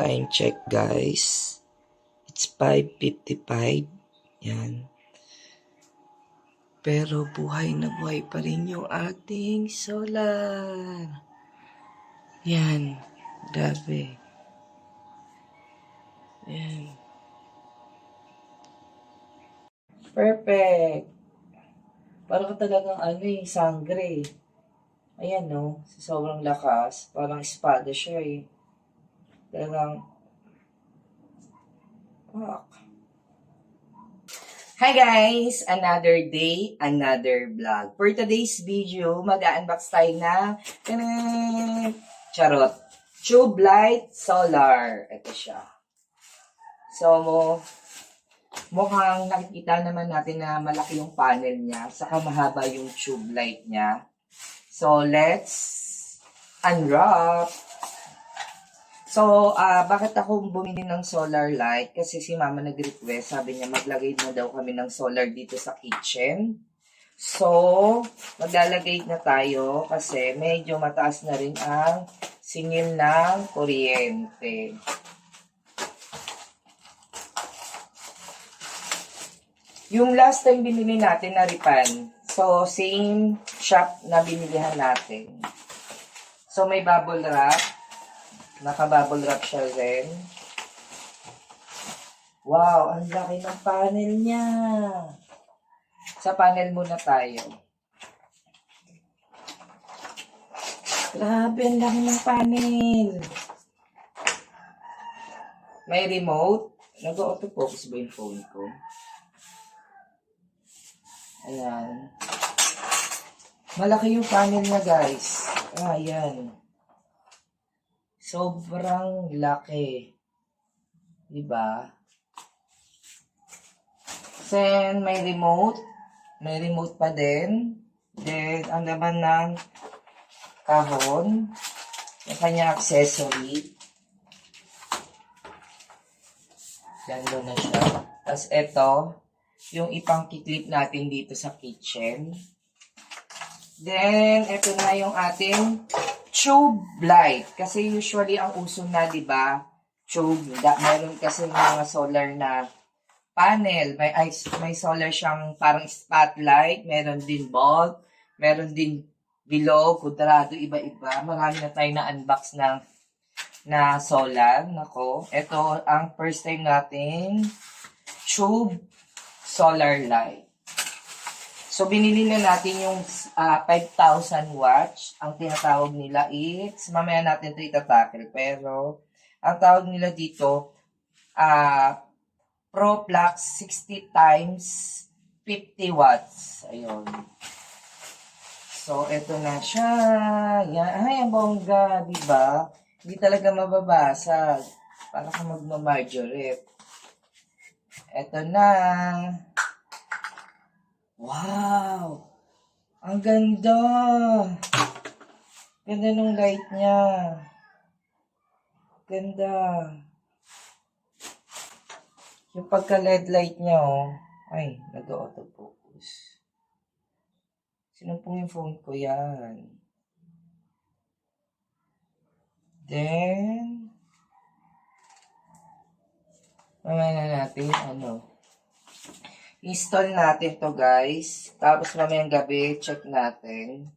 Time check guys. It's 5:55. Yan. Pero buhay na buhay pa rin yung ating solar. Yan. Grabe. Yan. Perfect. Parang talagang sangre. Ayan no. Sa sobrang lakas. Parang espada siya eh. Talagang Hi guys! Another day, another vlog. For today's video, mag-unbox tayo na charot. Tube light solar. Ito siya. So, mukhang nakikita naman natin na malaki yung panel niya. Saka mahaba yung tube light niya. So, let's unwrap. So, bakit ako bumili ng solar light? Kasi si mama nag-request, sabi niya maglagay na daw kami ng solar dito sa kitchen. So, maglalagay na tayo kasi medyo mataas na rin ang singil ng kuryente. Yung last time binili natin na Ripan, so same shop na binilihan natin. So, may bubble wrap. Naka-bubble wrap siya rin. Wow, ang laki ng panel niya. Sa panel muna tayo. Grabe, ang laki ng panel. May remote. Nag-auto-focus ba yung phone ko? Ayan. Malaki yung panel niya, guys. Ayan. Sobrang laki. Diba? Then, may remote. May remote pa din. Then, ang laman ng kahon. Yung kanyang accessory. Ganda na siya. Tapos, ito. Yung ipang-clip natin dito sa kitchen. Then, ito na yung ating tube light. Kasi usually ang uso na, di ba? Tube. Meron kasi mga solar na panel. May solar siyang parang spotlight. Meron din bulb. Meron din below, kudrado, iba-iba. Marami na tayo na-unbox na solar. Nako, ito ang first time nating tube solar light. So, binili na natin yung 5,000 watts. Ang tinatawag nila is, mamaya natin ito itatakil. Pero, ang tawag nila dito, ProPlux 60 times 50 watts. Ayun. So, ito na siya. Yan. Ay, ang bongga, diba? Hindi talaga mababasag. Para ka magmamargarette. Ito na. Wow! Ang ganda! Ganda ng light niya. Ganda. Yung pagka-LED light niya, oh. Ay, nag-auto-focus. Sinumpong yung phone ko yan. Then, mamaya na natin, install natin to guys. Tapos mamayang gabi, check natin.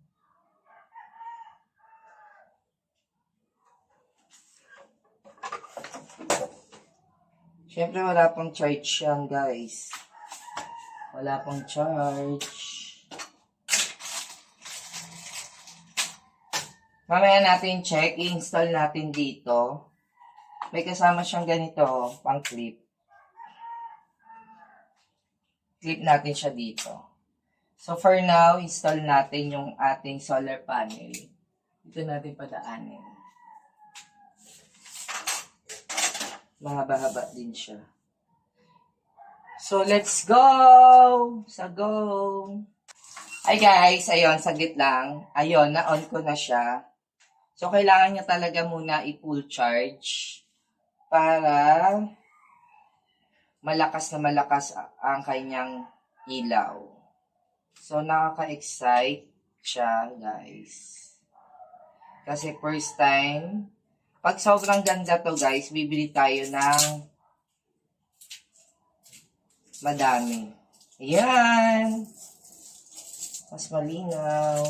Siyempre wala pang charge yan guys. Wala pang charge. Mamaya natin check. I-install natin dito. May kasama siyang ganito, pang clip. Clip natin siya dito. So, for now, install natin yung ating solar panel. Dito natin padaanin. Mahaba-haba din siya. So, let's go! Sa go! Hi guys, ayun, saglit lang. Ayun, na-on ko na siya. So, kailangan niya talaga muna i-full charge para malakas na malakas ang kanyang ilaw. So, nakaka-excite siya, guys. Kasi first time, Pag sobrang ganda to guys, bibili tayo ng madami. Ayan. Mas malinaw.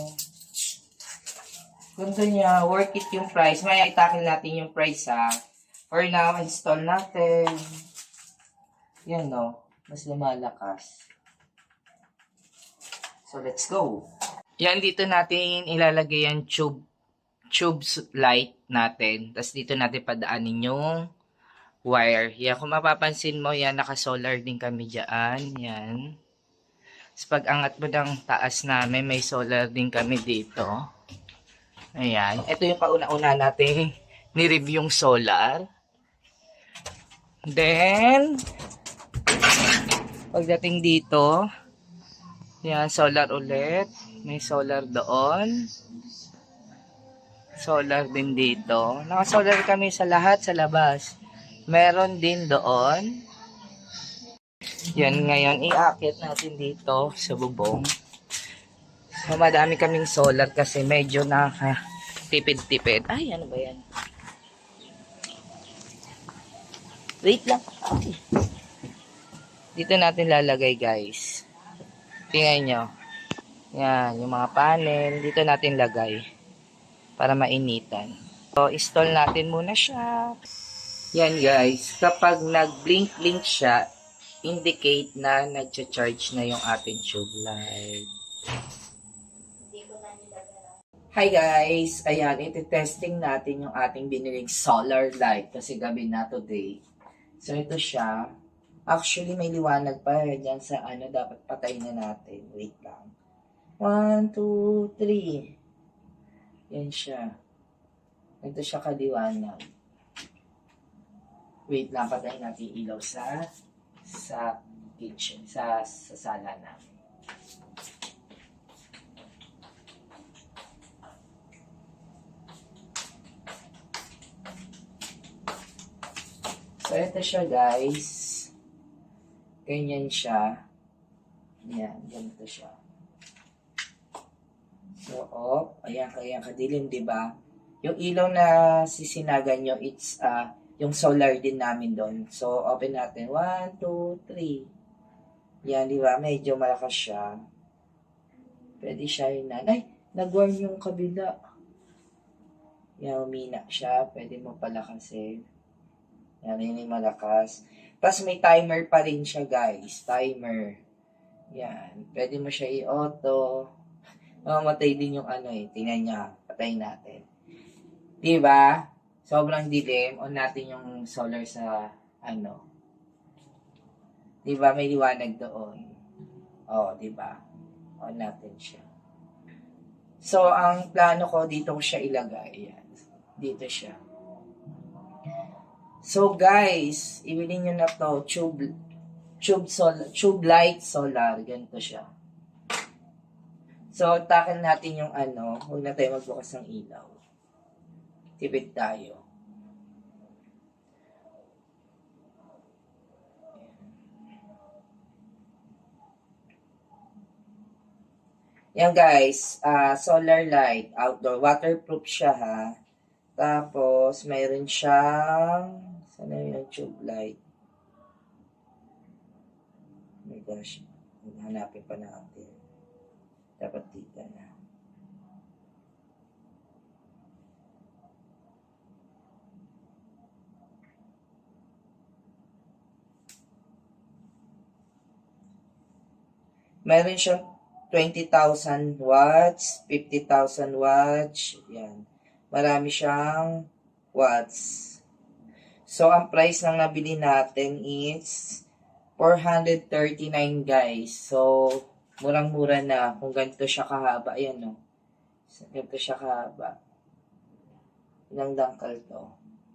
Ganda niya. Worth it yung price. Maya itakil natin yung price ha. For now, install natin. Yan no. Mas lumalakas. So, let's go. Yan, dito natin ilalagay yung tube light natin. Tapos dito natin padaanin yung wire. Yan, kung mapapansin mo, yan, naka-solar din kami dyan. Yan. Tapos pag angat mo ng taas namin, may solar din kami dito. Ayan. Ito yung pauna-una natin ni-review yung solar. Then, pagdating dito, yan, solar ulit. May solar doon. Solar din dito. Naka-solar kami sa lahat sa labas. Meron din doon. Yan, ngayon, iaakit natin dito sa bubong. So, madami kaming solar kasi medyo nakatipid-tipid. Ay, ano ba yan? Wait lang. Okay. Dito natin lalagay, guys. Tingnan nyo. Yan, yung mga panel. Dito natin lagay. Para mainitan. So, install natin muna siya. Yan, guys. Kapag nag-blink-blink siya, indicate na nag-charge na yung ating tube light. Hi guys! Ayan, iti-testing natin yung ating biniling solar light kasi gabi na today. So, ito siya. Actually, may liwanag pa dyan sa dapat patay na natin. Wait lang. 1, 2, 3. Yan siya. Ito siya kaliwanag. Wait lang, patayin natin ilaw sa kitchen, sa sala namin. So, ito siya guys. Ganyan siya. Yan, ganito siya. So, ayan, kadilim, diba? Yung ilaw na sisinagan nyo, it's, yung solar din namin doon. So, open natin. 1, 2, 3. Yan, diba? Medyo malakas siya. Pwede siya yun na. Ay, nag-warm yung kabila. Yan, umina siya. Pwede mo palakasin. Yan, yun yung malakas. Tapos may timer pa rin siya, guys. Timer. Yan. Pwede mo siya i-auto. Mamamatay din yung Tingnan niya. Patayin natin. Diba? Sobrang dilim. On natin yung solar sa Diba? May liwanag doon. Diba? On natin siya. So, ang plano ko, dito ko siya ilagay. Yan. Dito siya. So, guys, ibili nyo na to. Tube light solar. Ganito siya. So, takil natin yung huwag na tayo magbukas ng ilaw. Tipid tayo. Yan guys, solar light, outdoor, waterproof siya ha. Tapos, mayroon siyang, sana yung tube light. Oh my gosh, hanapin pa natin. Dapat dito na. Mayroon siyang 20,000 watts, 50,000 watts, yan. Marami siyang watts. So, ang price ng nabili natin is 439 guys. So, murang-mura na kung ganito siya kahaba. Ayan no. Ganito siya kahaba. Ilang dangkal to?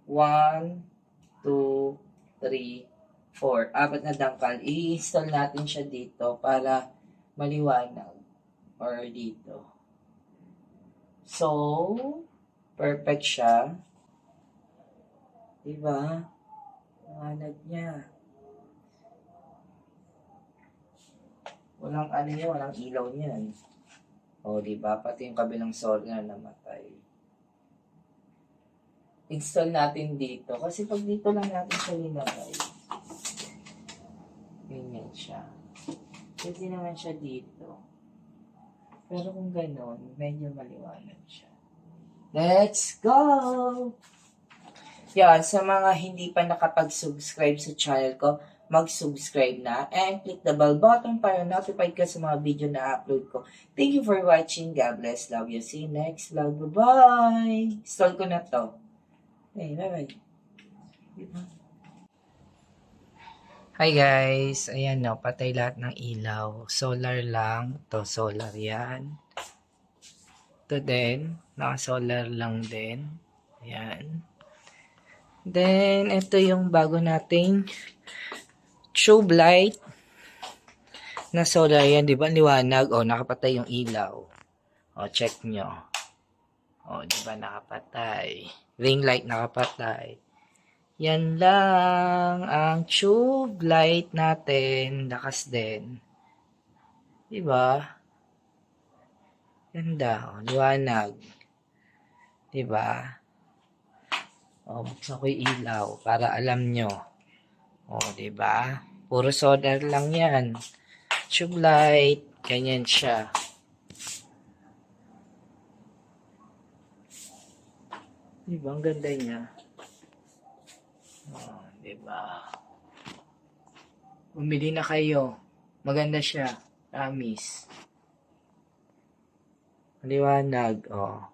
1, 2, 3, 4. 4 na dangkal. I-install natin siya dito para maliwanag. Or dito. So, perfect siya. Diba? Liwanag niya. Walang walang ilaw niyan. O, diba? Pati yung kabilang solar namatay. install natin dito. Kasi pag dito lang natin siya linagay, ganyan siya. Pwede naman siya dito. Pero kung ganon, medyo maliwanag siya. Let's go! Yan, sa mga hindi pa nakapag-subscribe sa channel ko, mag-subscribe na and click the bell button para notified ka sa mga video na upload ko. Thank you for watching. God bless. Love you. See you next vlog. Bye-bye! Install ko na to. Hey, bye-bye. Hi guys! Ayan no, patay lahat ng ilaw. Solar lang. To solar yan. Ito din. Naka-solar lang din. Ayan. Then, ito yung bago nating tube light na solar yan, di ba? Liwanag. O, nakapatay yung ilaw. O, check nyo. O, di ba nakapatay? Ring light nakapatay. Yan lang ang tube light natin. Lakas din. Di ba? Ganda. O, liwanag. Di ba? O, buksan ko yung ilaw para alam nyo. O, diba? Puro solder lang yan. Tube light. Ganyan siya. Diba? Ang ganda niya. O, diba? Bumili na kayo. Maganda siya. Promise. Maliwanag. O.